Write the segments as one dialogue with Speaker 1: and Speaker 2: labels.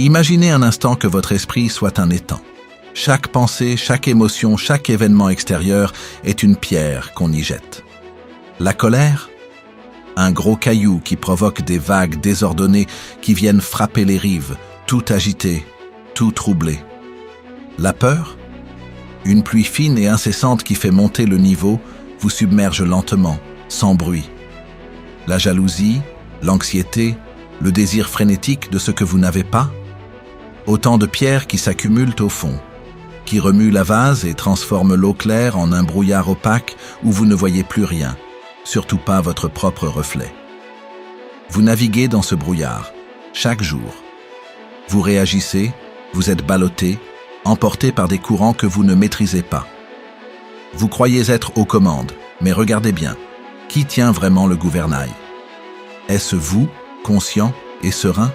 Speaker 1: Imaginez un instant que votre esprit soit un étang. Chaque pensée, chaque émotion, chaque événement extérieur est une pierre qu'on y jette. La colère? Un gros caillou qui provoque des vagues désordonnées qui viennent frapper les rives, tout agité, tout troublé. La peur? Une pluie fine et incessante qui fait monter le niveau, vous submerge lentement, sans bruit. La jalousie, l'anxiété, le désir frénétique de ce que vous n'avez pas? Autant de pierres qui s'accumulent au fond, qui remuent la vase et transforment l'eau claire en un brouillard opaque où vous ne voyez plus rien, surtout pas votre propre reflet. Vous naviguez dans ce brouillard, chaque jour. Vous réagissez, vous êtes ballotté, emporté par des courants que vous ne maîtrisez pas. Vous croyez être aux commandes, mais regardez bien, qui tient vraiment le gouvernail? Est-ce vous, conscient et serein?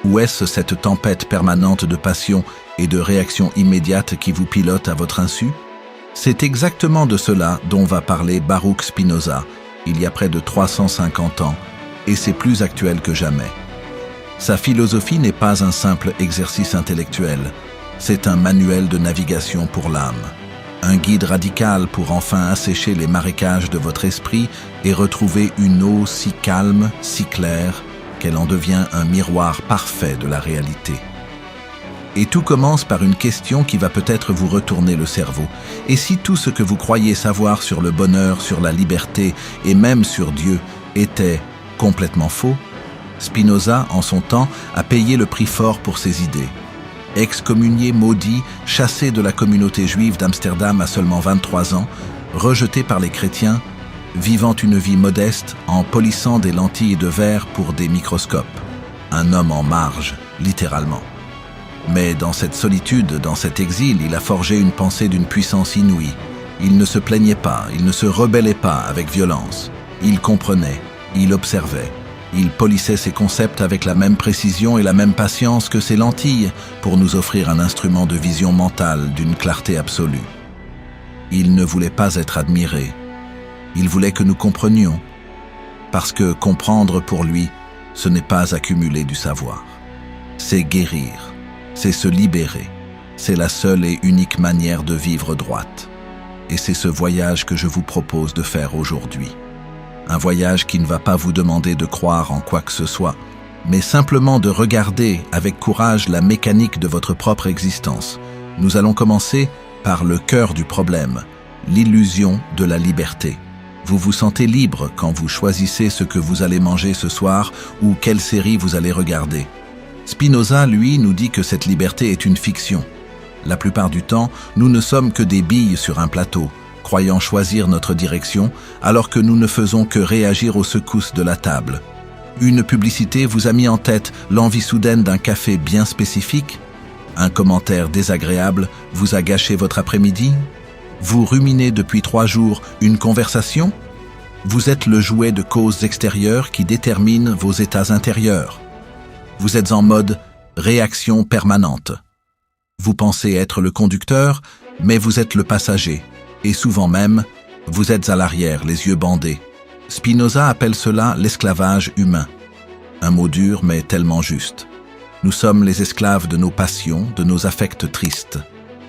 Speaker 1: Ou est-ce cette tempête permanente de passion et de réaction immédiate qui vous pilote à votre insu? C'est exactement de cela dont va parler Baruch Spinoza, il y a près de 350 ans, et c'est plus actuel que jamais. Sa philosophie n'est pas un simple exercice intellectuel, c'est un manuel de navigation pour l'âme, un guide radical pour enfin assécher les marécages de votre esprit et retrouver une eau si calme, si claire, qu'elle en devient un miroir parfait de la réalité. Et tout commence par une question qui va peut-être vous retourner le cerveau. Et si tout ce que vous croyez savoir sur le bonheur, sur la liberté et même sur Dieu était complètement faux? Spinoza, en son temps, a payé le prix fort pour ses idées. Excommunié, maudit, chassé de la communauté juive d'Amsterdam à seulement 23 ans, rejeté par les chrétiens, vivant une vie modeste en polissant des lentilles de verre pour des microscopes. Un homme en marge, littéralement. Mais dans cette solitude, dans cet exil, il a forgé une pensée d'une puissance inouïe. Il ne se plaignait pas, il ne se rebellait pas avec violence. Il comprenait, il observait. Il polissait ses concepts avec la même précision et la même patience que ses lentilles pour nous offrir un instrument de vision mentale d'une clarté absolue. Il ne voulait pas être admiré. Il voulait que nous comprenions, parce que comprendre pour lui, ce n'est pas accumuler du savoir. C'est guérir, c'est se libérer, c'est la seule et unique manière de vivre droite. Et c'est ce voyage que je vous propose de faire aujourd'hui. Un voyage qui ne va pas vous demander de croire en quoi que ce soit, mais simplement de regarder avec courage la mécanique de votre propre existence. Nous allons commencer par le cœur du problème, l'illusion de la liberté. Vous vous sentez libre quand vous choisissez ce que vous allez manger ce soir ou quelle série vous allez regarder. Spinoza, lui, nous dit que cette liberté est une fiction. La plupart du temps, nous ne sommes que des billes sur un plateau, croyant choisir notre direction, alors que nous ne faisons que réagir aux secousses de la table. Une publicité vous a mis en tête l'envie soudaine d'un café bien spécifique? Un commentaire désagréable vous a gâché votre après-midi? Vous ruminez depuis 3 jours une conversation? Vous êtes le jouet de causes extérieures qui déterminent vos états intérieurs. Vous êtes en mode réaction permanente. Vous pensez être le conducteur, mais vous êtes le passager. Et souvent même, vous êtes à l'arrière, les yeux bandés. Spinoza appelle cela l'esclavage humain. Un mot dur, mais tellement juste. Nous sommes les esclaves de nos passions, de nos affects tristes.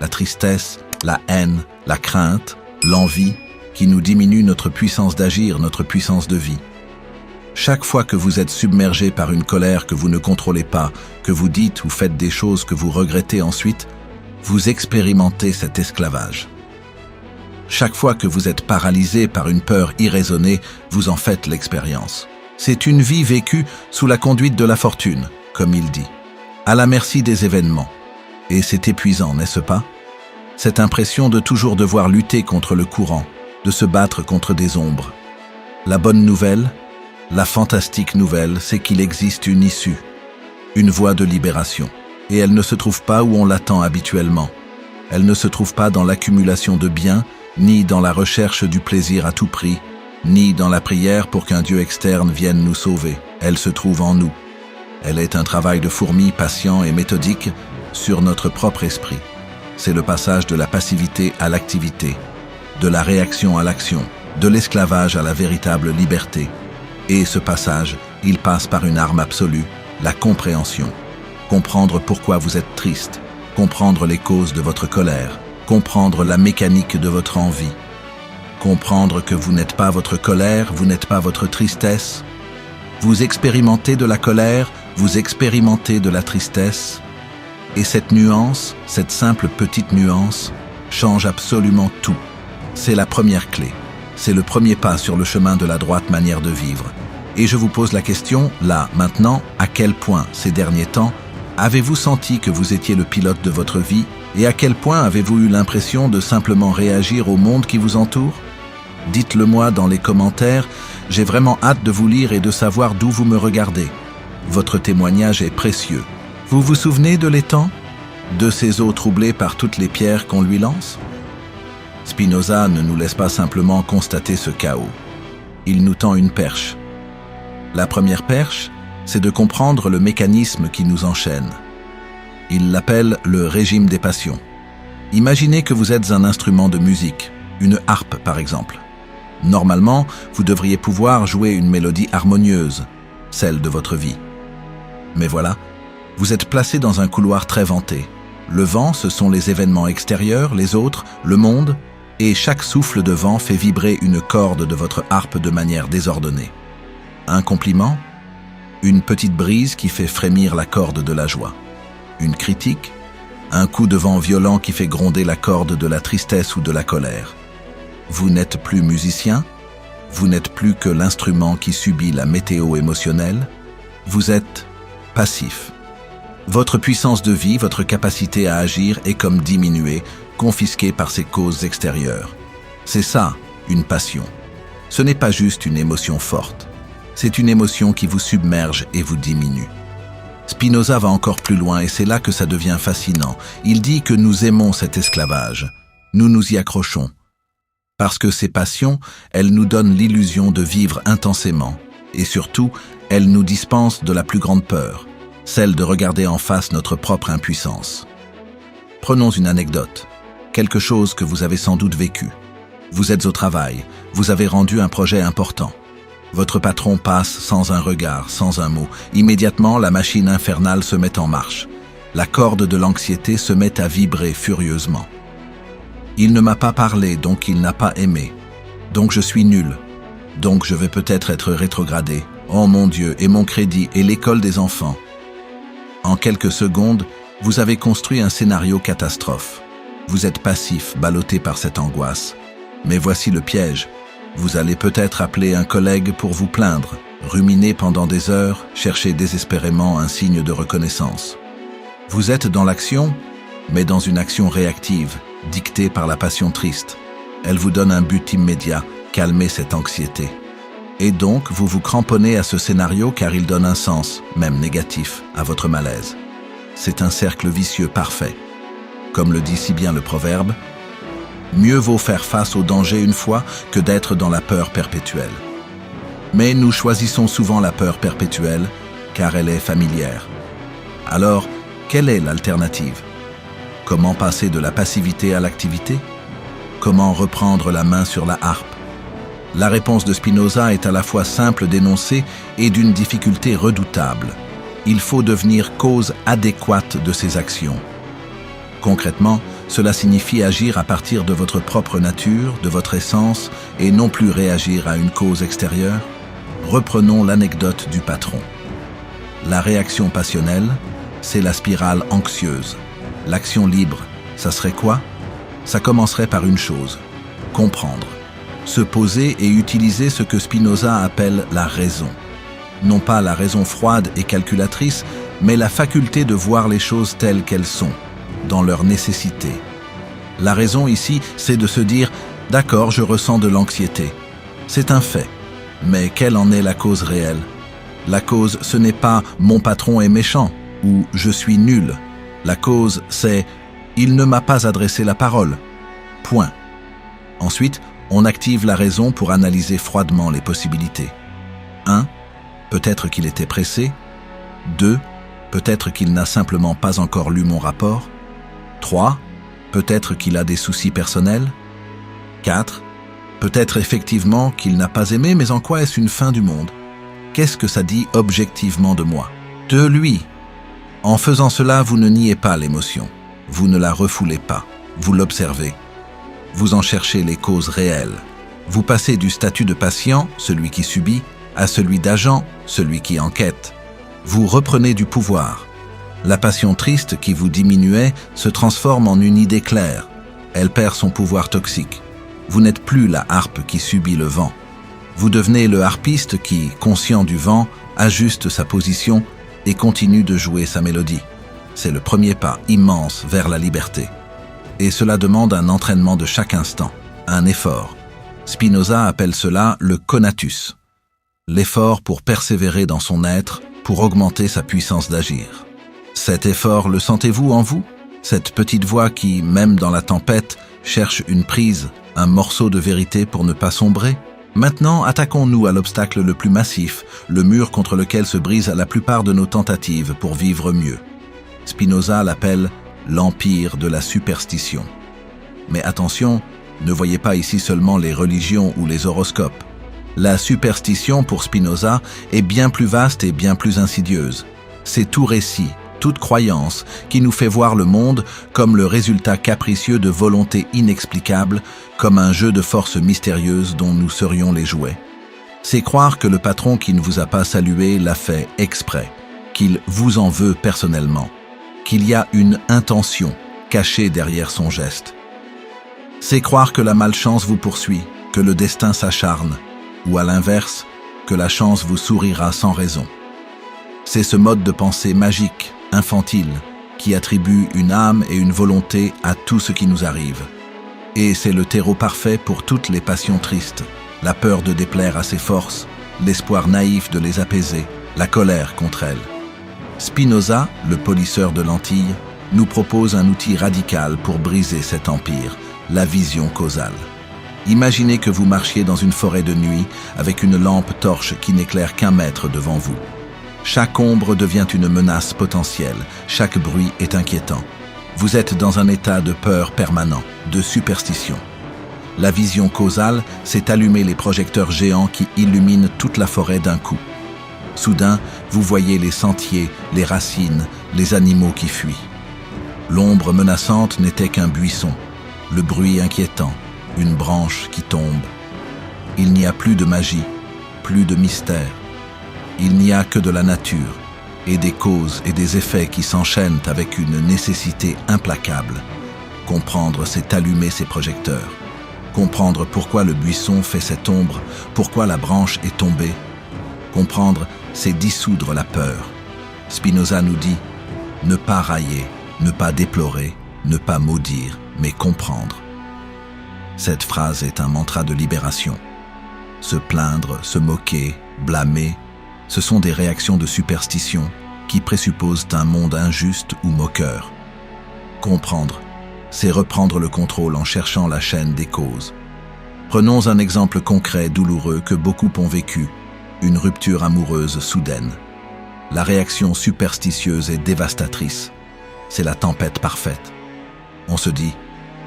Speaker 1: La tristesse, la haine, la crainte, l'envie, qui nous diminue notre puissance d'agir, notre puissance de vie. Chaque fois que vous êtes submergé par une colère que vous ne contrôlez pas, que vous dites ou faites des choses que vous regrettez ensuite, vous expérimentez cet esclavage. Chaque fois que vous êtes paralysé par une peur irraisonnée, vous en faites l'expérience. C'est une vie vécue sous la conduite de la fortune, comme il dit, à la merci des événements. Et c'est épuisant, n'est-ce pas? Cette impression de toujours devoir lutter contre le courant, de se battre contre des ombres. La bonne nouvelle, la fantastique nouvelle, c'est qu'il existe une issue, une voie de libération. Et elle ne se trouve pas où on l'attend habituellement. Elle ne se trouve pas dans l'accumulation de biens, ni dans la recherche du plaisir à tout prix, ni dans la prière pour qu'un Dieu externe vienne nous sauver. Elle se trouve en nous. Elle est un travail de fourmi patient et méthodique sur notre propre esprit. C'est le passage de la passivité à l'activité, de la réaction à l'action, de l'esclavage à la véritable liberté. Et ce passage, il passe par une arme absolue, la compréhension. comprendre pourquoi vous êtes triste, comprendre les causes de votre colère, comprendre la mécanique de votre envie, comprendre que vous n'êtes pas votre colère, vous n'êtes pas votre tristesse. Vous expérimentez de la colère, vous expérimentez de la tristesse, et cette nuance, cette simple petite nuance, change absolument tout. C'est la première clé. C'est le premier pas sur le chemin de la droite manière de vivre. Et je vous pose la question, là, maintenant, à quel point, ces derniers temps, avez-vous senti que vous étiez le pilote de votre vie et à quel point avez-vous eu l'impression de simplement réagir au monde qui vous entoure? Dites-le moi dans les commentaires, j'ai vraiment hâte de vous lire et de savoir d'où vous me regardez. Votre témoignage est précieux. Vous vous souvenez de l'étang? De ces eaux troublées par toutes les pierres qu'on lui lance? Spinoza ne nous laisse pas simplement constater ce chaos. Il nous tend une perche. La première perche, c'est de comprendre le mécanisme qui nous enchaîne. Il l'appelle le régime des passions. Imaginez que vous êtes un instrument de musique, une harpe par exemple. Normalement, vous devriez pouvoir jouer une mélodie harmonieuse, celle de votre vie. Mais voilà, vous êtes placé dans un couloir très venté. Le vent, ce sont les événements extérieurs, les autres, le monde, et chaque souffle de vent fait vibrer une corde de votre harpe de manière désordonnée. Un compliment, une petite brise qui fait frémir la corde de la joie. Une critique, un coup de vent violent qui fait gronder la corde de la tristesse ou de la colère. Vous n'êtes plus musicien, vous n'êtes plus que l'instrument qui subit la météo émotionnelle, vous êtes passif. Votre puissance de vie, votre capacité à agir est comme diminuée, confisquée par ces causes extérieures. C'est ça, une passion. Ce n'est pas juste une émotion forte. C'est une émotion qui vous submerge et vous diminue. Spinoza va encore plus loin et c'est là que ça devient fascinant. Il dit que nous aimons cet esclavage. Nous nous y accrochons. Parce que ces passions, elles nous donnent l'illusion de vivre intensément. Et surtout, elles nous dispensent de la plus grande peur, celle de regarder en face notre propre impuissance. Prenons une anecdote, quelque chose que vous avez sans doute vécu. Vous êtes au travail, vous avez rendu un projet important. Votre patron passe sans un regard, sans un mot. Immédiatement, la machine infernale se met en marche. La corde de l'anxiété se met à vibrer furieusement. Il ne m'a pas parlé, donc il n'a pas aimé. Donc je suis nul. Donc je vais peut-être être rétrogradé. Oh mon Dieu, et mon crédit, et l'école des enfants. En quelques secondes, vous avez construit un scénario catastrophe. Vous êtes passif, ballotté par cette angoisse. Mais voici le piège. Vous allez peut-être appeler un collègue pour vous plaindre, ruminer pendant des heures, chercher désespérément un signe de reconnaissance. Vous êtes dans l'action, mais dans une action réactive, dictée par la passion triste. Elle vous donne un but immédiat, calmer cette anxiété. Et donc, vous vous cramponnez à ce scénario car il donne un sens, même négatif, à votre malaise. C'est un cercle vicieux parfait. Comme le dit si bien le proverbe, mieux vaut faire face au danger une fois que d'être dans la peur perpétuelle. Mais nous choisissons souvent la peur perpétuelle car elle est familière. Alors, quelle est l'alternative? Comment passer de la passivité à l'activité? Comment reprendre la main sur la harpe? La réponse de Spinoza est à la fois simple d'énoncer et d'une difficulté redoutable. Il faut devenir cause adéquate de ses actions. Concrètement, cela signifie agir à partir de votre propre nature, de votre essence, et non plus réagir à une cause extérieure. Reprenons l'anecdote du patron. La réaction passionnelle, c'est la spirale anxieuse. L'action libre, ça serait quoi? Ça commencerait par une chose, comprendre. Se poser et utiliser ce que Spinoza appelle la raison. Non pas la raison froide et calculatrice, mais la faculté de voir les choses telles qu'elles sont, dans leur nécessité. La raison ici, c'est de se dire « D'accord, je ressens de l'anxiété. C'est un fait. Mais quelle en est la cause réelle? La cause, ce n'est pas « mon patron est méchant » ou « je suis nul ». La cause, c'est « il ne m'a pas adressé la parole ». Point. Ensuite, on active la raison pour analyser froidement les possibilités. 1. Peut-être qu'il était pressé. 2. Peut-être qu'il n'a simplement pas encore lu mon rapport. 3. Peut-être qu'il a des soucis personnels. 4. Peut-être effectivement qu'il n'a pas aimé, mais en quoi est-ce une fin du monde? Qu'est-ce que ça dit objectivement de moi? De lui. En faisant cela, vous ne niez pas l'émotion, vous ne la refoulez pas, vous l'observez. Vous en cherchez les causes réelles. Vous passez du statut de patient, celui qui subit, à celui d'agent, celui qui enquête. Vous reprenez du pouvoir. La passion triste qui vous diminuait se transforme en une idée claire. Elle perd son pouvoir toxique. Vous n'êtes plus la harpe qui subit le vent. Vous devenez le harpiste qui, conscient du vent, ajuste sa position et continue de jouer sa mélodie. C'est le premier pas immense vers la liberté. Et cela demande un entraînement de chaque instant, un effort. Spinoza appelle cela le conatus. L'effort pour persévérer dans son être, pour augmenter sa puissance d'agir. Cet effort, le sentez-vous en vous? Cette petite voix qui, même dans la tempête, cherche une prise, un morceau de vérité pour ne pas sombrer? Maintenant, attaquons-nous à l'obstacle le plus massif, le mur contre lequel se brisent la plupart de nos tentatives pour vivre mieux. Spinoza l'appelle l'empire de la superstition. Mais attention, ne voyez pas ici seulement les religions ou les horoscopes. La superstition, pour Spinoza, est bien plus vaste et bien plus insidieuse. C'est tout récit, toute croyance qui nous fait voir le monde comme le résultat capricieux de volontés inexplicables, comme un jeu de forces mystérieuses dont nous serions les jouets. C'est croire que le patron qui ne vous a pas salué l'a fait exprès, qu'il vous en veut personnellement, qu'il y a une intention cachée derrière son geste. C'est croire que la malchance vous poursuit, que le destin s'acharne, ou à l'inverse, que la chance vous sourira sans raison. C'est ce mode de pensée magique, infantile, qui attribue une âme et une volonté à tout ce qui nous arrive. Et c'est le terreau parfait pour toutes les passions tristes, la peur de déplaire à ses forces, l'espoir naïf de les apaiser, la colère contre elles. Spinoza, le polisseur de lentilles, nous propose un outil radical pour briser cet empire, la vision causale. Imaginez que vous marchiez dans une forêt de nuit avec une lampe torche qui n'éclaire qu'1 mètre devant vous. Chaque ombre devient une menace potentielle, chaque bruit est inquiétant. Vous êtes dans un état de peur permanent, de superstition. La vision causale, c'est allumer les projecteurs géants qui illuminent toute la forêt d'un coup. Soudain, vous voyez les sentiers, les racines, les animaux qui fuient. L'ombre menaçante n'était qu'un buisson, le bruit inquiétant, une branche qui tombe. Il n'y a plus de magie, plus de mystère. Il n'y a que de la nature, et des causes et des effets qui s'enchaînent avec une nécessité implacable. Comprendre, c'est allumer ces projecteurs. Comprendre pourquoi le buisson fait cette ombre, pourquoi la branche est tombée. Comprendre, c'est dissoudre la peur. Spinoza nous dit « Ne pas railler, ne pas déplorer, ne pas maudire, mais comprendre ». Cette phrase est un mantra de libération. Se plaindre, se moquer, blâmer, ce sont des réactions de superstition qui présupposent un monde injuste ou moqueur. Comprendre, c'est reprendre le contrôle en cherchant la chaîne des causes. Prenons un exemple concret douloureux que beaucoup ont vécu, une rupture amoureuse soudaine. La réaction superstitieuse est dévastatrice. C'est la tempête parfaite. On se dit,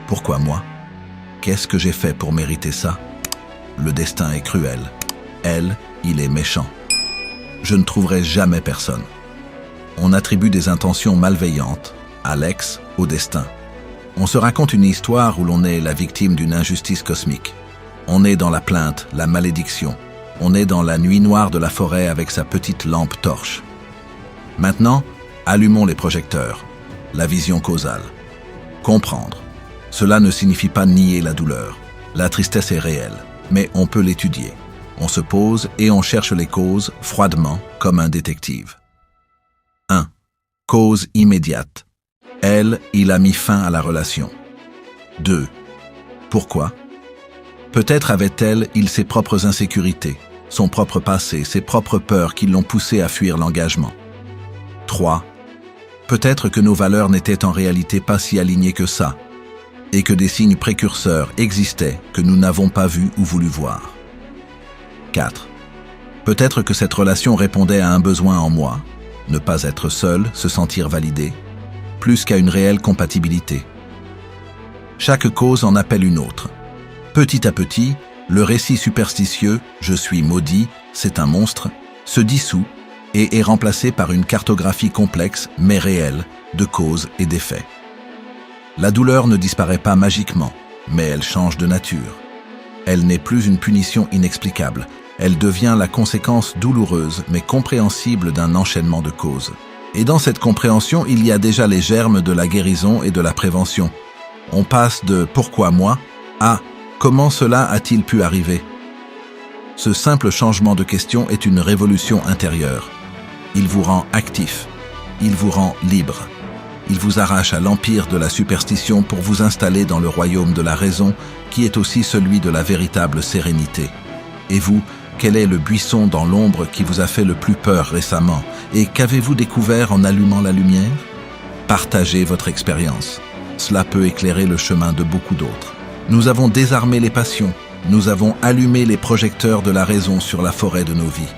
Speaker 1: pourquoi moi ? Qu'est-ce que j'ai fait pour mériter ça ? Le destin est cruel. Elle, il est méchant. Je ne trouverai jamais personne. On attribue des intentions malveillantes à l'ex, au destin. On se raconte une histoire où l'on est la victime d'une injustice cosmique. On est dans la plainte, la malédiction. On est dans la nuit noire de la forêt avec sa petite lampe torche. Maintenant, allumons les projecteurs. La vision causale. Comprendre. Cela ne signifie pas nier la douleur. La tristesse est réelle, mais on peut l'étudier. On se pose et on cherche les causes froidement, comme un détective. 1. Cause immédiate. Elle, il a mis fin à la relation. 2. Pourquoi ? Peut-être avait-elle, il ses propres insécurités, son propre passé, ses propres peurs qui l'ont poussé à fuir l'engagement. 3. Peut-être que nos valeurs n'étaient en réalité pas si alignées que ça, et que des signes précurseurs existaient que nous n'avons pas vus ou voulu voir. 4. Peut-être que cette relation répondait à un besoin en moi, ne pas être seul, se sentir validé, plus qu'à une réelle compatibilité. Chaque cause en appelle une autre. Petit à petit, le récit superstitieux « je suis maudit, c'est un monstre » se dissout et est remplacée par une cartographie complexe, mais réelle, de causes et d'effets. La douleur ne disparaît pas magiquement, mais elle change de nature. Elle n'est plus une punition inexplicable, elle devient la conséquence douloureuse mais compréhensible d'un enchaînement de causes. Et dans cette compréhension, il y a déjà les germes de la guérison et de la prévention. On passe de « pourquoi moi ?» à « comment cela a-t-il pu arriver ?» Ce simple changement de question est une révolution intérieure. Il vous rend actif, il vous rend libre. Il vous arrache à l'empire de la superstition pour vous installer dans le royaume de la raison, qui est aussi celui de la véritable sérénité. Et vous, quel est le buisson dans l'ombre qui vous a fait le plus peur récemment? Et qu'avez-vous découvert en allumant la lumière? Partagez votre expérience. Cela peut éclairer le chemin de beaucoup d'autres. Nous avons désarmé les passions. Nous avons allumé les projecteurs de la raison sur la forêt de nos vies.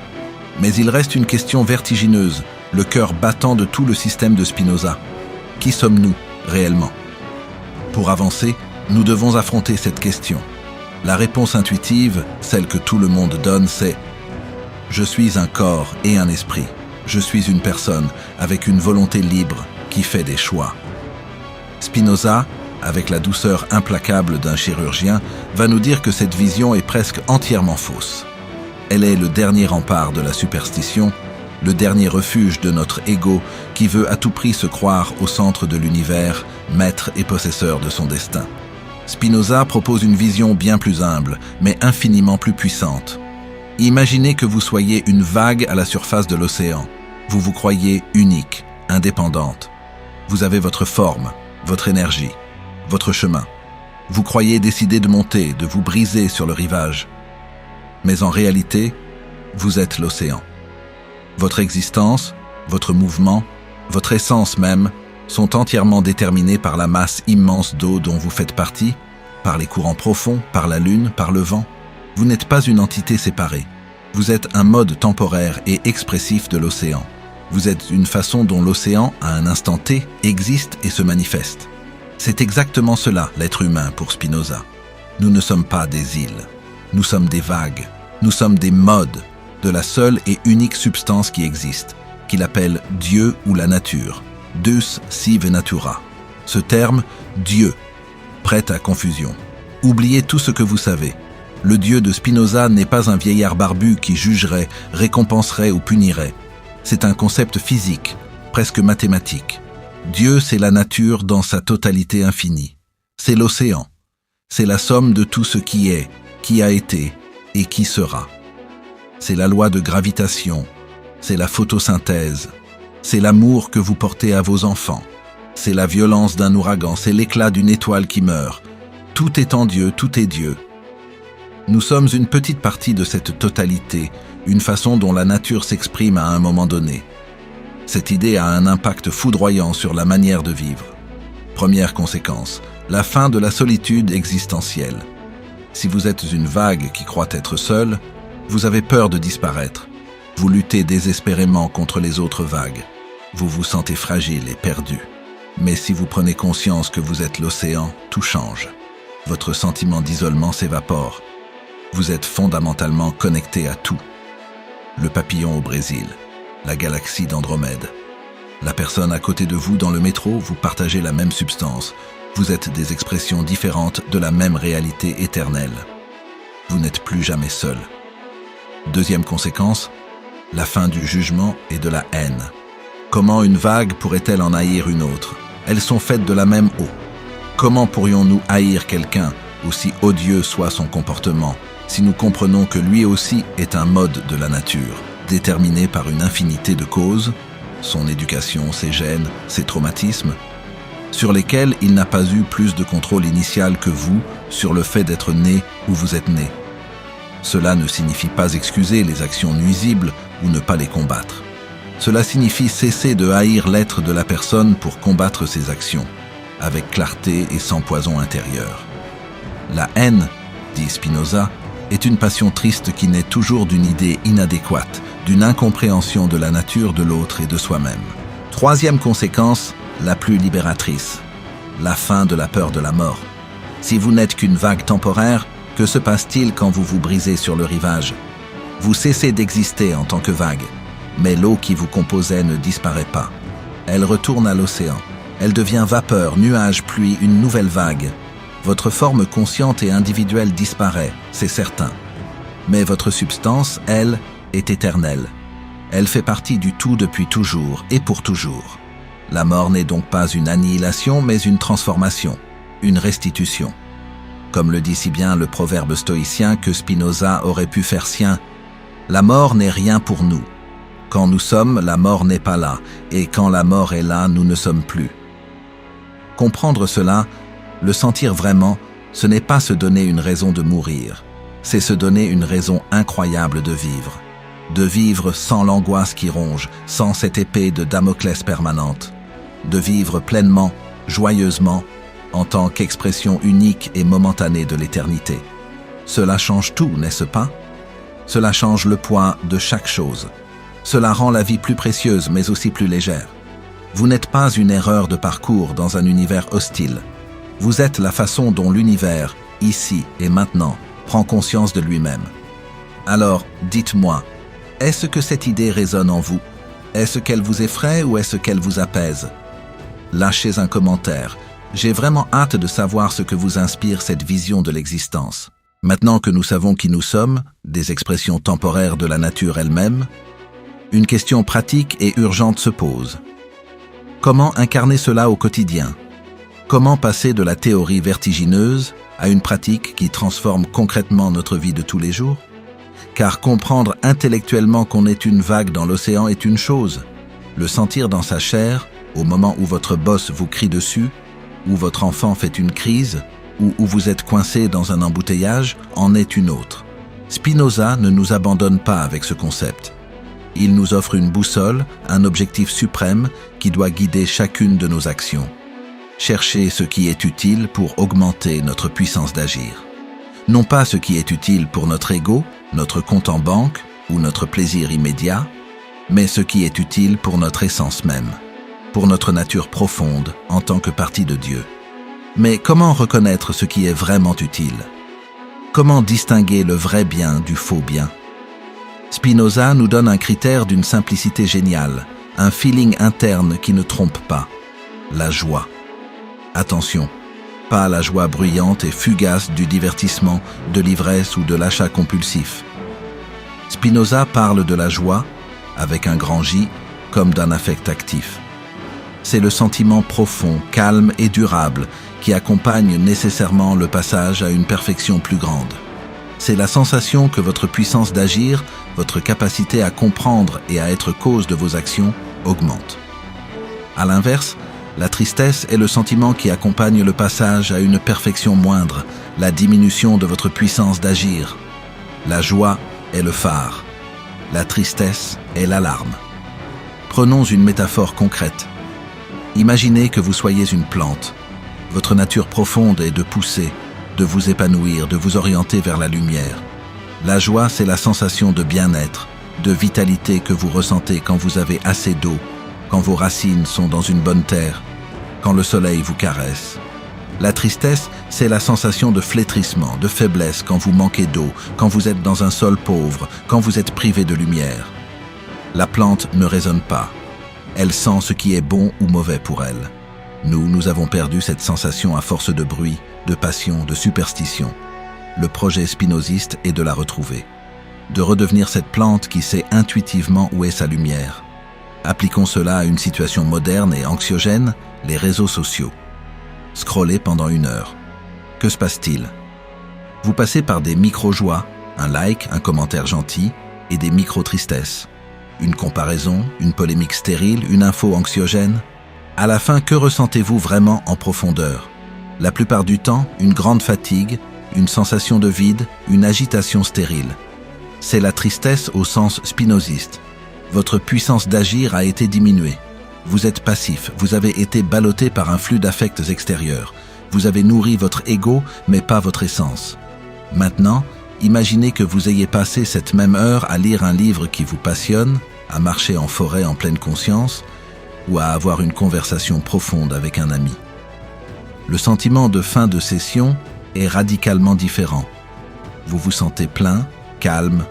Speaker 1: Mais il reste une question vertigineuse, le cœur battant de tout le système de Spinoza. Qui sommes-nous, réellement? Pour avancer, nous devons affronter cette question. La réponse intuitive, celle que tout le monde donne, c'est « Je suis un corps et un esprit. Je suis une personne avec une volonté libre qui fait des choix. » Spinoza, avec la douceur implacable d'un chirurgien, va nous dire que cette vision est presque entièrement fausse. Elle est le dernier rempart de la superstition, le dernier refuge de notre ego qui veut à tout prix se croire au centre de l'univers, maître et possesseur de son destin. Spinoza propose une vision bien plus humble, mais infiniment plus puissante. Imaginez que vous soyez une vague à la surface de l'océan. Vous vous croyez unique, indépendante. Vous avez votre forme, votre énergie, votre chemin. Vous croyez décider de monter, de vous briser sur le rivage. Mais en réalité, vous êtes l'océan. Votre existence, votre mouvement, votre essence même, sont entièrement déterminés par la masse immense d'eau dont vous faites partie, par les courants profonds, par la lune, par le vent. Vous n'êtes pas une entité séparée. Vous êtes un mode temporaire et expressif de l'océan. Vous êtes une façon dont l'océan, à un instant T, existe et se manifeste. C'est exactement cela, l'être humain, pour Spinoza. Nous ne sommes pas des îles. Nous sommes des vagues. Nous sommes des modes de la seule et unique substance qui existe, qu'il appelle Dieu ou la nature. Deus sive natura. Ce terme, Dieu, prête à confusion. Oubliez tout ce que vous savez. Le Dieu de Spinoza n'est pas un vieillard barbu qui jugerait, récompenserait ou punirait. C'est un concept physique, presque mathématique. Dieu, c'est la nature dans sa totalité infinie. C'est l'océan. C'est la somme de tout ce qui est, qui a été et qui sera. C'est la loi de gravitation, c'est la photosynthèse, c'est l'amour que vous portez à vos enfants, c'est la violence d'un ouragan, c'est l'éclat d'une étoile qui meurt. Tout est en Dieu, tout est Dieu. Nous sommes une petite partie de cette totalité, une façon dont la nature s'exprime à un moment donné. Cette idée a un impact foudroyant sur la manière de vivre. Première conséquence, la fin de la solitude existentielle. Si vous êtes une vague qui croit être seule, vous avez peur de disparaître. Vous luttez désespérément contre les autres vagues. Vous vous sentez fragile et perdu. Mais si vous prenez conscience que vous êtes l'océan, tout change. Votre sentiment d'isolement s'évapore. Vous êtes fondamentalement connecté à tout. Le papillon au Brésil, la galaxie d'Andromède. La personne à côté de vous dans le métro, vous partagez la même substance. Vous êtes des expressions différentes de la même réalité éternelle. Vous n'êtes plus jamais seul. Deuxième conséquence, la fin du jugement et de la haine. Comment une vague pourrait-elle en haïr une autre? Elles sont faites de la même eau. Comment pourrions-nous haïr quelqu'un, aussi odieux soit son comportement, si nous comprenons que lui aussi est un mode de la nature, déterminé par une infinité de causes, son éducation, ses gènes, ses traumatismes, sur lesquels il n'a pas eu plus de contrôle initial que vous sur le fait d'être né où vous êtes né. Cela ne signifie pas excuser les actions nuisibles ou ne pas les combattre. Cela signifie cesser de haïr l'être de la personne pour combattre ses actions, avec clarté et sans poison intérieur. La haine, dit Spinoza, est une passion triste qui naît toujours d'une idée inadéquate, d'une incompréhension de la nature de l'autre et de soi-même. Troisième conséquence, la plus libératrice, la fin de la peur de la mort. Si vous n'êtes qu'une vague temporaire, que se passe-t-il quand vous vous brisez sur le rivage? Vous cessez d'exister en tant que vague. Mais l'eau qui vous composait ne disparaît pas. Elle retourne à l'océan. Elle devient vapeur, nuage, pluie, une nouvelle vague. Votre forme consciente et individuelle disparaît, c'est certain. Mais votre substance, elle, est éternelle. Elle fait partie du tout depuis toujours et pour toujours. La mort n'est donc pas une annihilation, mais une transformation, une restitution. Comme le dit si bien le proverbe stoïcien que Spinoza aurait pu faire sien, « La mort n'est rien pour nous. Quand nous sommes, la mort n'est pas là, et quand la mort est là, nous ne sommes plus. » Comprendre cela, le sentir vraiment, ce n'est pas se donner une raison de mourir, c'est se donner une raison incroyable de vivre sans l'angoisse qui ronge, sans cette épée de Damoclès permanente, de vivre pleinement, joyeusement, en tant qu'expression unique et momentanée de l'éternité. Cela change tout, n'est-ce pas? Cela change le poids de chaque chose. Cela rend la vie plus précieuse, mais aussi plus légère. Vous n'êtes pas une erreur de parcours dans un univers hostile. Vous êtes la façon dont l'univers, ici et maintenant, prend conscience de lui-même. Alors, dites-moi, est-ce que cette idée résonne en vous? Est-ce qu'elle vous effraie ou est-ce qu'elle vous apaise? Lâchez un commentaire. J'ai vraiment hâte de savoir ce que vous inspire cette vision de l'existence. Maintenant que nous savons qui nous sommes, des expressions temporaires de la nature elle-même, une question pratique et urgente se pose. Comment incarner cela au quotidien? Comment passer de la théorie vertigineuse à une pratique qui transforme concrètement notre vie de tous les jours? Car comprendre intellectuellement qu'on est une vague dans l'océan est une chose. Le sentir dans sa chair, au moment où votre boss vous crie dessus, où votre enfant fait une crise, ou où vous êtes coincé dans un embouteillage, en est une autre. Spinoza ne nous abandonne pas avec ce concept. Il nous offre une boussole, un objectif suprême qui doit guider chacune de nos actions. Chercher ce qui est utile pour augmenter notre puissance d'agir. Non pas ce qui est utile pour notre ego, notre compte en banque ou notre plaisir immédiat, mais ce qui est utile pour notre essence même, pour notre nature profonde en tant que partie de Dieu. Mais comment reconnaître ce qui est vraiment utile? Comment distinguer le vrai bien du faux bien? Spinoza nous donne un critère d'une simplicité géniale, un feeling interne qui ne trompe pas, la joie. Attention, pas la joie bruyante et fugace du divertissement, de l'ivresse ou de l'achat compulsif. Spinoza parle de la joie, avec un grand J, comme d'un affect actif. C'est le sentiment profond, calme et durable qui accompagne nécessairement le passage à une perfection plus grande. C'est la sensation que votre puissance d'agir, votre capacité à comprendre et à être cause de vos actions augmente. À l'inverse, la tristesse est le sentiment qui accompagne le passage à une perfection moindre, la diminution de votre puissance d'agir. La joie est le phare. La tristesse est l'alarme. Prenons une métaphore concrète. Imaginez que vous soyez une plante. Votre nature profonde est de pousser, de vous épanouir, de vous orienter vers la lumière. La joie, c'est la sensation de bien-être, de vitalité que vous ressentez quand vous avez assez d'eau, quand vos racines sont dans une bonne terre, quand le soleil vous caresse. La tristesse, c'est la sensation de flétrissement, de faiblesse quand vous manquez d'eau, quand vous êtes dans un sol pauvre, quand vous êtes privé de lumière. La plante ne raisonne pas. Elle sent ce qui est bon ou mauvais pour elle. Nous avons perdu cette sensation à force de bruit, de passion, de superstition. Le projet spinoziste est de la retrouver. De redevenir cette plante qui sait intuitivement où est sa lumière. Appliquons cela à une situation moderne et anxiogène, les réseaux sociaux. Scroller pendant 1 heure. Que se passe-t-il? Vous passez par des micro-joies, un like, un commentaire gentil, et des micro-tristesses. Une comparaison, une polémique stérile, une info anxiogène. À la fin, que ressentez-vous vraiment en profondeur? La plupart du temps, une grande fatigue, une sensation de vide, une agitation stérile. C'est la tristesse au sens spinoziste. Votre puissance d'agir a été diminuée. Vous êtes passif, vous avez été ballotté par un flux d'affects extérieurs. Vous avez nourri votre ego, mais pas votre essence. Maintenant, imaginez que vous ayez passé cette même heure à lire un livre qui vous passionne, à marcher en forêt en pleine conscience, ou à avoir une conversation profonde avec un ami. Le sentiment de fin de session est radicalement différent. Vous vous sentez plein, calme,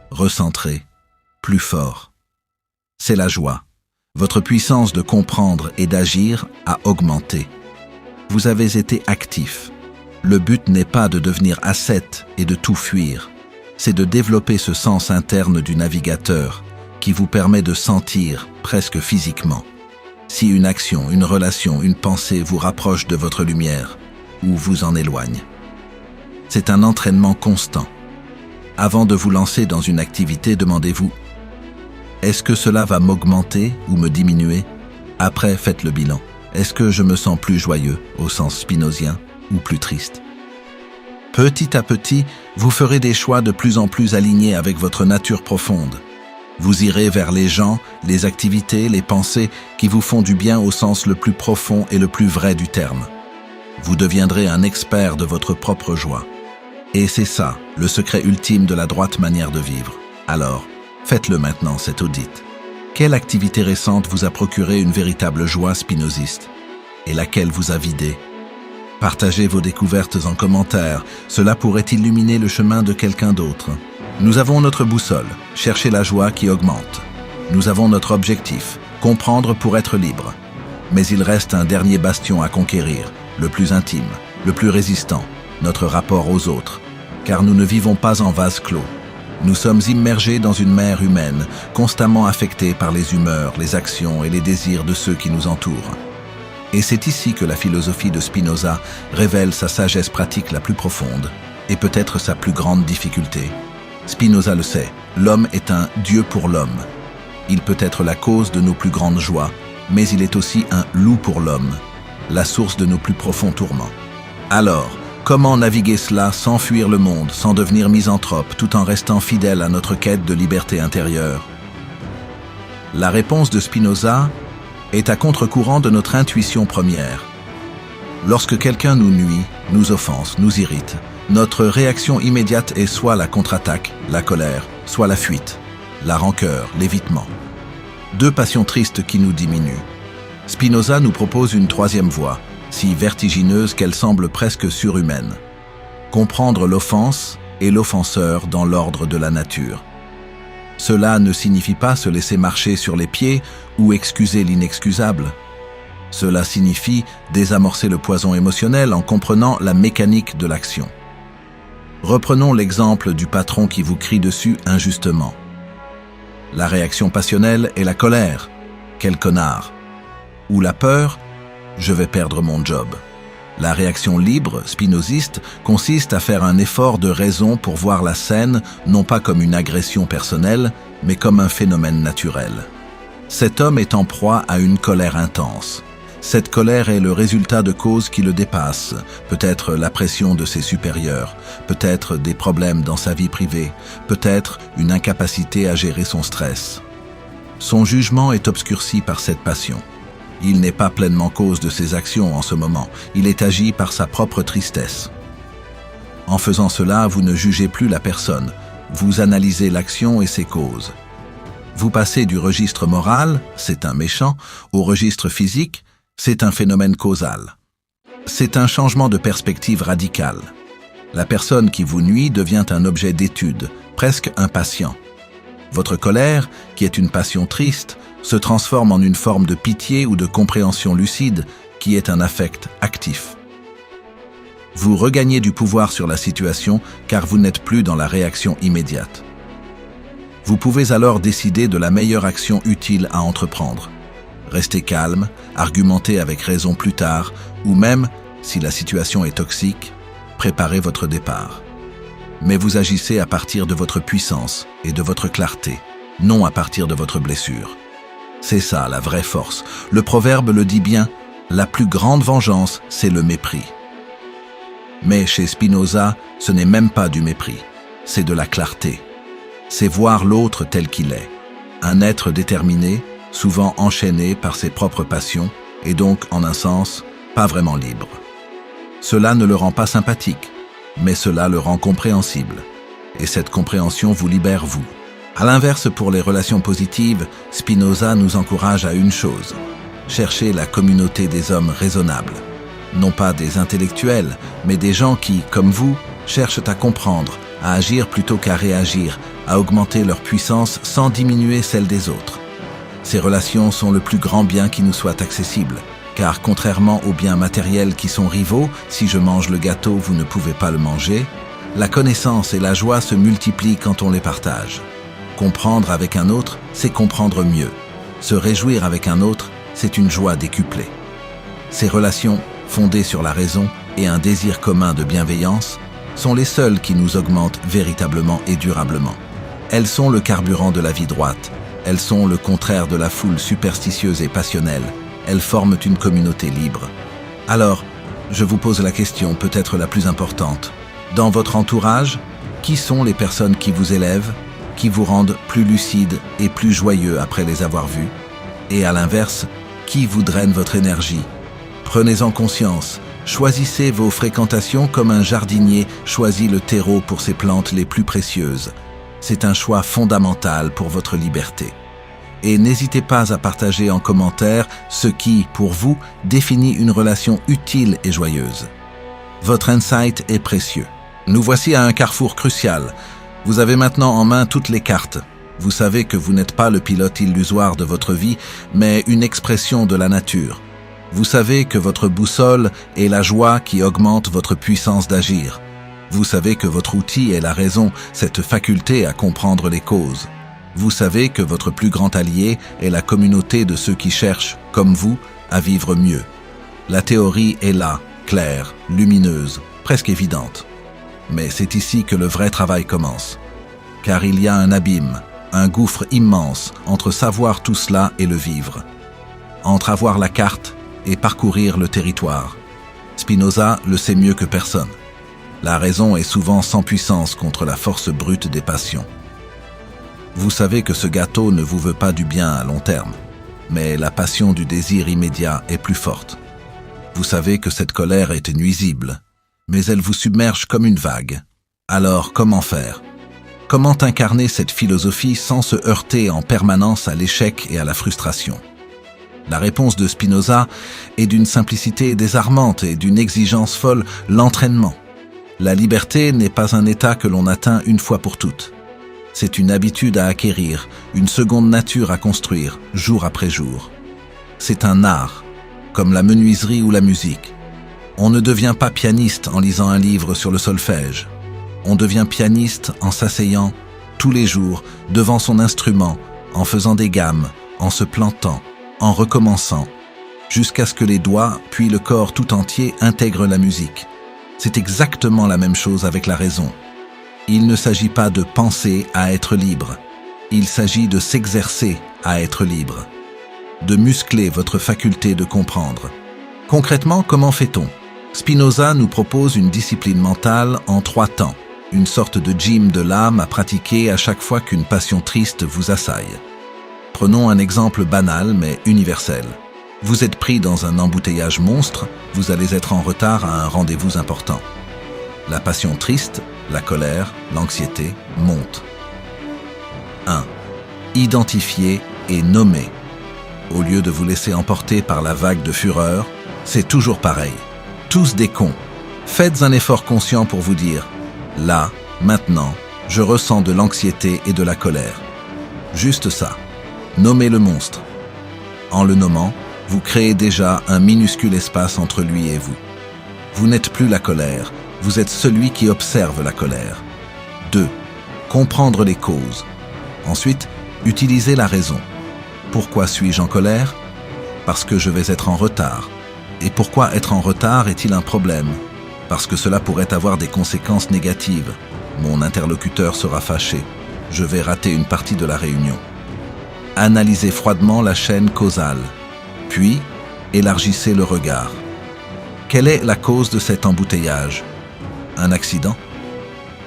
Speaker 1: recentré, plus fort. c'est la joie. Votre puissance de comprendre et d'agir a augmenté. Vous avez été actif. Le but n'est pas de devenir ascète et de tout fuir. C'est de développer ce sens interne du navigateur qui vous permet de sentir, presque physiquement, si une action, une relation, une pensée vous rapproche de votre lumière ou vous en éloigne. C'est un entraînement constant. Avant de vous lancer dans une activité, demandez-vous: est-ce que cela va m'augmenter ou me diminuer? Après, faites le bilan. Est-ce que je me sens plus joyeux, au sens spinozien, ou plus triste? Petit à petit, vous ferez des choix de plus en plus alignés avec votre nature profonde. Vous irez vers les gens, les activités, les pensées qui vous font du bien au sens le plus profond et le plus vrai du terme. Vous deviendrez un expert de votre propre joie. Et c'est ça, le secret ultime de la droite manière de vivre. Alors, faites-le maintenant, cet audit. Quelle activité récente vous a procuré une véritable joie spinoziste? Et laquelle vous a vidé? Partagez vos découvertes en commentaire, cela pourrait illuminer le chemin de quelqu'un d'autre. Nous avons notre boussole, chercher la joie qui augmente. Nous avons notre objectif, comprendre pour être libre. Mais il reste un dernier bastion à conquérir, le plus intime, le plus résistant, notre rapport aux autres. Car nous ne vivons pas en vase clos. Nous sommes immergés dans une mer humaine, constamment affectés par les humeurs, les actions et les désirs de ceux qui nous entourent. Et c'est ici que la philosophie de Spinoza révèle sa sagesse pratique la plus profonde, et peut-être sa plus grande difficulté. Spinoza le sait, l'homme est un Dieu pour l'homme. Il peut être la cause de nos plus grandes joies, mais il est aussi un loup pour l'homme, la source de nos plus profonds tourments. Alors, comment naviguer cela sans fuir le monde, sans devenir misanthrope, tout en restant fidèle à notre quête de liberté intérieure? La réponse de Spinoza est à contre-courant de notre intuition première. Lorsque quelqu'un nous nuit, nous offense, nous irrite, notre réaction immédiate est soit la contre-attaque, la colère, soit la fuite, la rancœur, l'évitement. Deux passions tristes qui nous diminuent. Spinoza nous propose une troisième voie, si vertigineuse qu'elle semble presque surhumaine. Comprendre l'offense et l'offenseur dans l'ordre de la nature. Cela ne signifie pas se laisser marcher sur les pieds ou excuser l'inexcusable. Cela signifie désamorcer le poison émotionnel en comprenant la mécanique de l'action. Reprenons l'exemple du patron qui vous crie dessus injustement. La réaction passionnelle est la colère. Quel connard! Ou la peur, je vais perdre mon job. La réaction libre, spinoziste, consiste à faire un effort de raison pour voir la scène non pas comme une agression personnelle, mais comme un phénomène naturel. Cet homme est en proie à une colère intense. Cette colère est le résultat de causes qui le dépassent, peut-être la pression de ses supérieurs, peut-être des problèmes dans sa vie privée, peut-être une incapacité à gérer son stress. Son jugement est obscurci par cette passion. Il n'est pas pleinement cause de ses actions en ce moment, il est agi par sa propre tristesse. En faisant cela, vous ne jugez plus la personne, vous analysez l'action et ses causes. Vous passez du registre moral, c'est un méchant, au registre physique, c'est un phénomène causal. C'est un changement de perspective radical. La personne qui vous nuit devient un objet d'étude, presque un patient. Votre colère, qui est une passion triste, se transforme en une forme de pitié ou de compréhension lucide, qui est un affect actif. Vous regagnez du pouvoir sur la situation car vous n'êtes plus dans la réaction immédiate. Vous pouvez alors décider de la meilleure action utile à entreprendre. Restez calme, argumentez avec raison plus tard, ou même, si la situation est toxique, préparez votre départ. Mais vous agissez à partir de votre puissance et de votre clarté, non à partir de votre blessure. C'est ça la vraie force. Le proverbe le dit bien, la plus grande vengeance, c'est le mépris. Mais chez Spinoza, ce n'est même pas du mépris, c'est de la clarté. C'est voir l'autre tel qu'il est, un être déterminé, souvent enchaîné par ses propres passions, et donc, en un sens, pas vraiment libre. Cela ne le rend pas sympathique, mais cela le rend compréhensible. Et cette compréhension vous libère vous. À l'inverse, pour les relations positives, Spinoza nous encourage à une chose, chercher la communauté des hommes raisonnables. Non pas des intellectuels, mais des gens qui, comme vous, cherchent à comprendre, à agir plutôt qu'à réagir, à augmenter leur puissance sans diminuer celle des autres. Ces relations sont le plus grand bien qui nous soit accessible, car contrairement aux biens matériels qui sont rivaux, si je mange le gâteau, vous ne pouvez pas le manger, la connaissance et la joie se multiplient quand on les partage. Comprendre avec un autre, c'est comprendre mieux. Se réjouir avec un autre, c'est une joie décuplée. Ces relations, fondées sur la raison et un désir commun de bienveillance, sont les seules qui nous augmentent véritablement et durablement. Elles sont le carburant de la vie droite. Elles sont le contraire de la foule superstitieuse et passionnelle. Elles forment une communauté libre. Alors, je vous pose la question peut-être la plus importante. Dans votre entourage, qui sont les personnes qui vous élèvent, qui vous rendent plus lucide et plus joyeux après les avoir vus? Et à l'inverse, qui vous draine votre énergie? Prenez-en conscience. Choisissez vos fréquentations comme un jardinier choisit le terreau pour ses plantes les plus précieuses. C'est un choix fondamental pour votre liberté. Et n'hésitez pas à partager en commentaire ce qui, pour vous, définit une relation utile et joyeuse. Votre insight est précieux. Nous voici à un carrefour crucial. Vous avez maintenant en main toutes les cartes. Vous savez que vous n'êtes pas le pilote illusoire de votre vie, mais une expression de la nature. Vous savez que votre boussole est la joie qui augmente votre puissance d'agir. Vous savez que votre outil est la raison, cette faculté à comprendre les causes. Vous savez que votre plus grand allié est la communauté de ceux qui cherchent, comme vous, à vivre mieux. La théorie est là, claire, lumineuse, presque évidente. Mais c'est ici que le vrai travail commence. Car il y a un abîme, un gouffre immense entre savoir tout cela et le vivre. Entre avoir la carte et parcourir le territoire. Spinoza le sait mieux que personne. La raison est souvent sans puissance contre la force brute des passions. Vous savez que ce gâteau ne vous veut pas du bien à long terme, mais la passion du désir immédiat est plus forte. Vous savez que cette colère est nuisible, mais elle vous submerge comme une vague. Alors, comment faire? Comment incarner cette philosophie sans se heurter en permanence à l'échec et à la frustration? La réponse de Spinoza est d'une simplicité désarmante et d'une exigence folle, l'entraînement. La liberté n'est pas un état que l'on atteint une fois pour toutes. C'est une habitude à acquérir, une seconde nature à construire, jour après jour. C'est un art, comme la menuiserie ou la musique. On ne devient pas pianiste en lisant un livre sur le solfège. On devient pianiste en s'asseyant, tous les jours, devant son instrument, en faisant des gammes, en se plantant, en recommençant, jusqu'à ce que les doigts, puis le corps tout entier intègrent la musique. C'est exactement la même chose avec la raison. Il ne s'agit pas de penser à être libre. Il s'agit de s'exercer à être libre. De muscler votre faculté de comprendre. Concrètement, comment fait-on? Spinoza nous propose une discipline mentale en 3 temps, une sorte de gym de l'âme à pratiquer à chaque fois qu'une passion triste vous assaille. Prenons un exemple banal mais universel. Vous êtes pris dans un embouteillage monstre, vous allez être en retard à un rendez-vous important. La passion triste, la colère, l'anxiété montent. 1. Identifier et nommer. Au lieu de vous laisser emporter par la vague de fureur, c'est toujours pareil. Tous des cons. Faites un effort conscient pour vous dire « Là, maintenant, je ressens de l'anxiété et de la colère. » Juste ça. Nommez le monstre. En le nommant, vous créez déjà un minuscule espace entre lui et vous. Vous n'êtes plus la colère, vous êtes celui qui observe la colère. 2. Comprendre les causes. Ensuite, utilisez la raison. Pourquoi suis-je en colère? Parce que je vais être en retard. Et pourquoi être en retard est-il un problème? Parce que cela pourrait avoir des conséquences négatives. Mon interlocuteur sera fâché. Je vais rater une partie de la réunion. Analysez froidement la chaîne causale. Puis, élargissez le regard. Quelle est la cause de cet embouteillage? Un accident?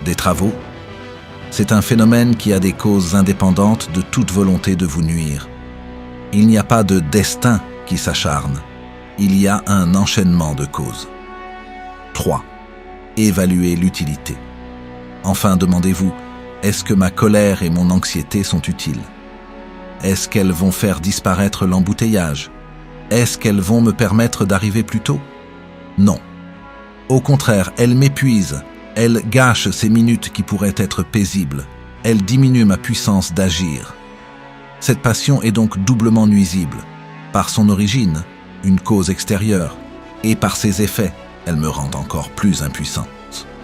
Speaker 1: Des travaux? C'est un phénomène qui a des causes indépendantes de toute volonté de vous nuire. Il n'y a pas de destin qui s'acharne. Il y a un enchaînement de causes. 3. Évaluez l'utilité. Enfin, demandez-vous, est-ce que ma colère et mon anxiété sont utiles? Est-ce qu'elles vont faire disparaître l'embouteillage? Est-ce qu'elles vont me permettre d'arriver plus tôt? Non. Au contraire, elles m'épuisent. Elles gâchent ces minutes qui pourraient être paisibles. Elles diminuent ma puissance d'agir. Cette passion est donc doublement nuisible. Par son origine, une cause extérieure, et par ses effets, elle me rend encore plus impuissante.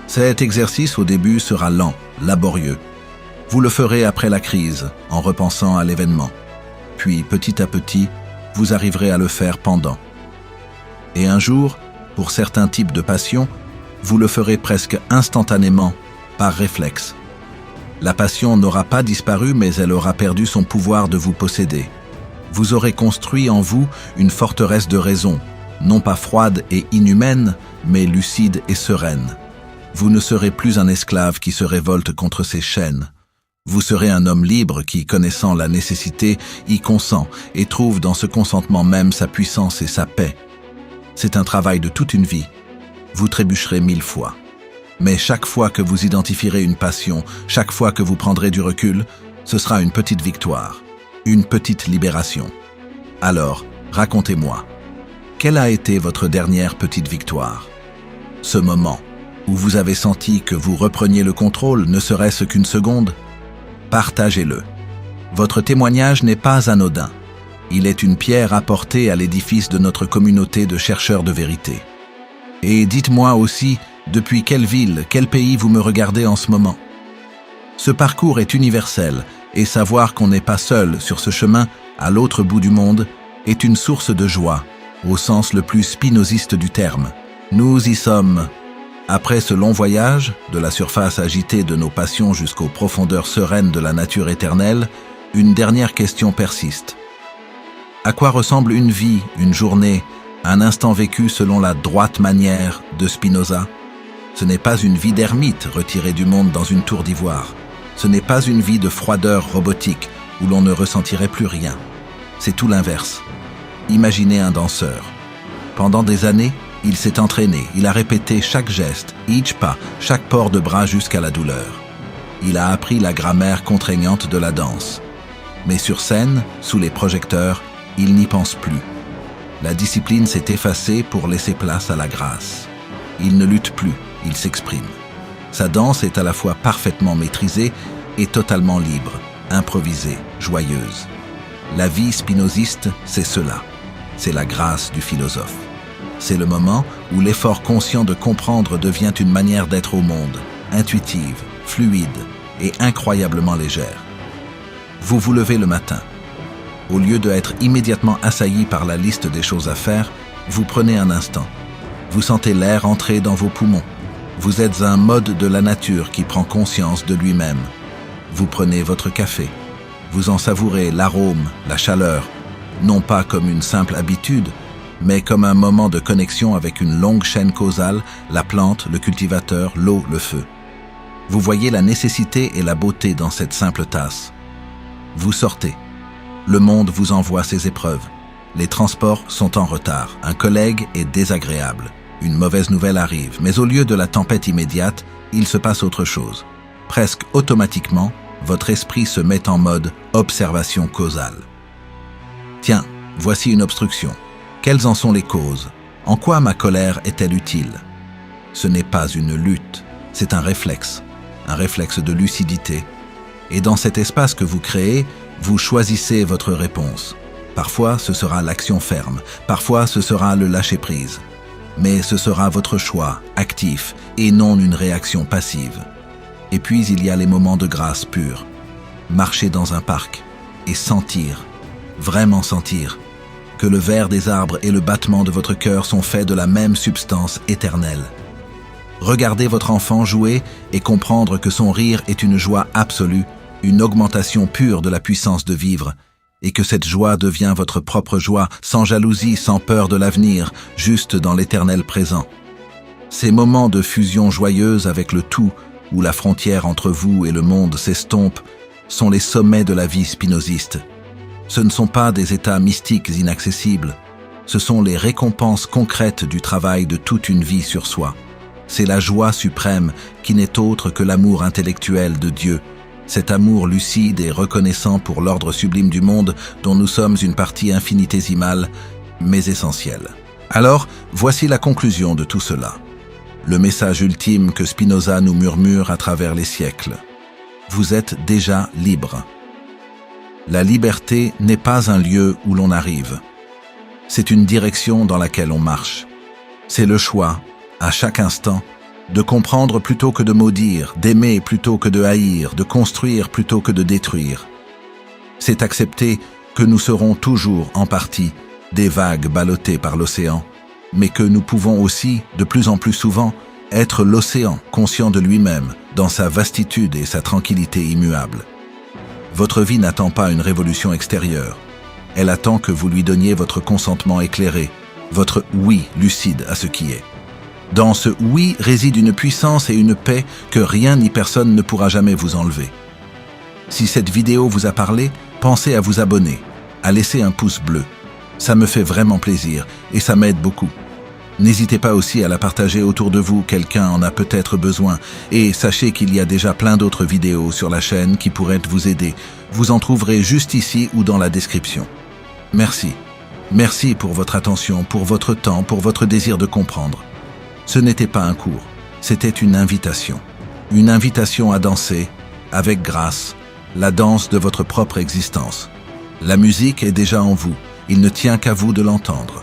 Speaker 1: Cet exercice au début sera lent, laborieux. Vous le ferez après la crise, en repensant à l'événement. Puis, petit à petit, vous arriverez à le faire pendant. Et un jour, pour certains types de passion, vous le ferez presque instantanément, par réflexe. La passion n'aura pas disparu, mais elle aura perdu son pouvoir de vous posséder. Vous aurez construit en vous une forteresse de raison, non pas froide et inhumaine, mais lucide et sereine. Vous ne serez plus un esclave qui se révolte contre ses chaînes. Vous serez un homme libre qui, connaissant la nécessité, y consent et trouve dans ce consentement même sa puissance et sa paix. C'est un travail de toute une vie. Vous trébucherez 1000 fois. Mais chaque fois que vous identifierez une passion, chaque fois que vous prendrez du recul, ce sera une petite victoire, une petite libération. Alors, racontez-moi, quelle a été votre dernière petite victoire? Ce moment où vous avez senti que vous repreniez le contrôle, ne serait-ce qu'une seconde? Partagez-le. Votre témoignage n'est pas anodin. Il est une pierre apportée à l'édifice de notre communauté de chercheurs de vérité. Et dites-moi aussi, depuis quelle ville, quel pays vous me regardez en ce moment? Ce parcours est universel, et savoir qu'on n'est pas seul sur ce chemin, à l'autre bout du monde, est une source de joie, au sens le plus spinoziste du terme. Nous y sommes. Après ce long voyage, de la surface agitée de nos passions jusqu'aux profondeurs sereines de la nature éternelle, une dernière question persiste. À quoi ressemble une vie, une journée, un instant vécu selon la droite manière de Spinoza? Ce n'est pas une vie d'ermite retirée du monde dans une tour d'ivoire. Ce n'est pas une vie de froideur robotique où l'on ne ressentirait plus rien. C'est tout l'inverse. Imaginez un danseur. Pendant des années, il s'est entraîné, il a répété chaque geste, each pas, chaque port de bras jusqu'à la douleur. Il a appris la grammaire contraignante de la danse. Mais sur scène, sous les projecteurs, il n'y pense plus. La discipline s'est effacée pour laisser place à la grâce. Il ne lutte plus, il s'exprime. Sa danse est à la fois parfaitement maîtrisée et totalement libre, improvisée, joyeuse. La vie spinoziste, c'est cela. C'est la grâce du philosophe. C'est le moment où l'effort conscient de comprendre devient une manière d'être au monde, intuitive, fluide et incroyablement légère. Vous vous levez le matin. Au lieu d'être immédiatement assailli par la liste des choses à faire, vous prenez un instant. Vous sentez l'air entrer dans vos poumons. Vous êtes un mode de la nature qui prend conscience de lui-même. Vous prenez votre café. Vous en savourez l'arôme, la chaleur, non pas comme une simple habitude, mais comme un moment de connexion avec une longue chaîne causale, la plante, le cultivateur, l'eau, le feu. Vous voyez la nécessité et la beauté dans cette simple tasse. Vous sortez. Le monde vous envoie ses épreuves. Les transports sont en retard. Un collègue est désagréable. Une mauvaise nouvelle arrive. Mais au lieu de la tempête immédiate, il se passe autre chose. Presque automatiquement, votre esprit se met en mode observation causale. Tiens, voici une obstruction. Quelles en sont les causes? En quoi ma colère est-elle utile? Ce n'est pas une lutte, c'est un réflexe de lucidité. Et dans cet espace que vous créez, vous choisissez votre réponse. Parfois, ce sera l'action ferme, parfois ce sera le lâcher-prise. Mais ce sera votre choix, actif, et non une réaction passive. Et puis il y a les moments de grâce pure. Marcher dans un parc et sentir, vraiment sentir, que le vert des arbres et le battement de votre cœur sont faits de la même substance éternelle. Regardez votre enfant jouer et comprendre que son rire est une joie absolue, une augmentation pure de la puissance de vivre, et que cette joie devient votre propre joie, sans jalousie, sans peur de l'avenir, juste dans l'éternel présent. Ces moments de fusion joyeuse avec le tout, où la frontière entre vous et le monde s'estompe, sont les sommets de la vie spinoziste. Ce ne sont pas des états mystiques inaccessibles, ce sont les récompenses concrètes du travail de toute une vie sur soi. C'est la joie suprême qui n'est autre que l'amour intellectuel de Dieu, cet amour lucide et reconnaissant pour l'ordre sublime du monde dont nous sommes une partie infinitésimale, mais essentielle. Alors, voici la conclusion de tout cela. Le message ultime que Spinoza nous murmure à travers les siècles. Vous êtes déjà libre. La liberté n'est pas un lieu où l'on arrive. C'est une direction dans laquelle on marche. C'est le choix, à chaque instant, de comprendre plutôt que de maudire, d'aimer plutôt que de haïr, de construire plutôt que de détruire. C'est accepter que nous serons toujours, en partie, des vagues ballottées par l'océan, mais que nous pouvons aussi, de plus en plus souvent, être l'océan conscient de lui-même, dans sa vastitude et sa tranquillité immuable. Votre vie n'attend pas une révolution extérieure. Elle attend que vous lui donniez votre consentement éclairé, votre oui lucide à ce qui est. Dans ce oui réside une puissance et une paix que rien ni personne ne pourra jamais vous enlever. Si cette vidéo vous a parlé, pensez à vous abonner, à laisser un pouce bleu. Ça me fait vraiment plaisir et ça m'aide beaucoup. N'hésitez pas aussi à la partager autour de vous, quelqu'un en a peut-être besoin. Et sachez qu'il y a déjà plein d'autres vidéos sur la chaîne qui pourraient vous aider. Vous en trouverez juste ici ou dans la description. Merci. Merci pour votre attention, pour votre temps, pour votre désir de comprendre. Ce n'était pas un cours, c'était une invitation. Une invitation à danser, avec grâce, la danse de votre propre existence. La musique est déjà en vous, il ne tient qu'à vous de l'entendre.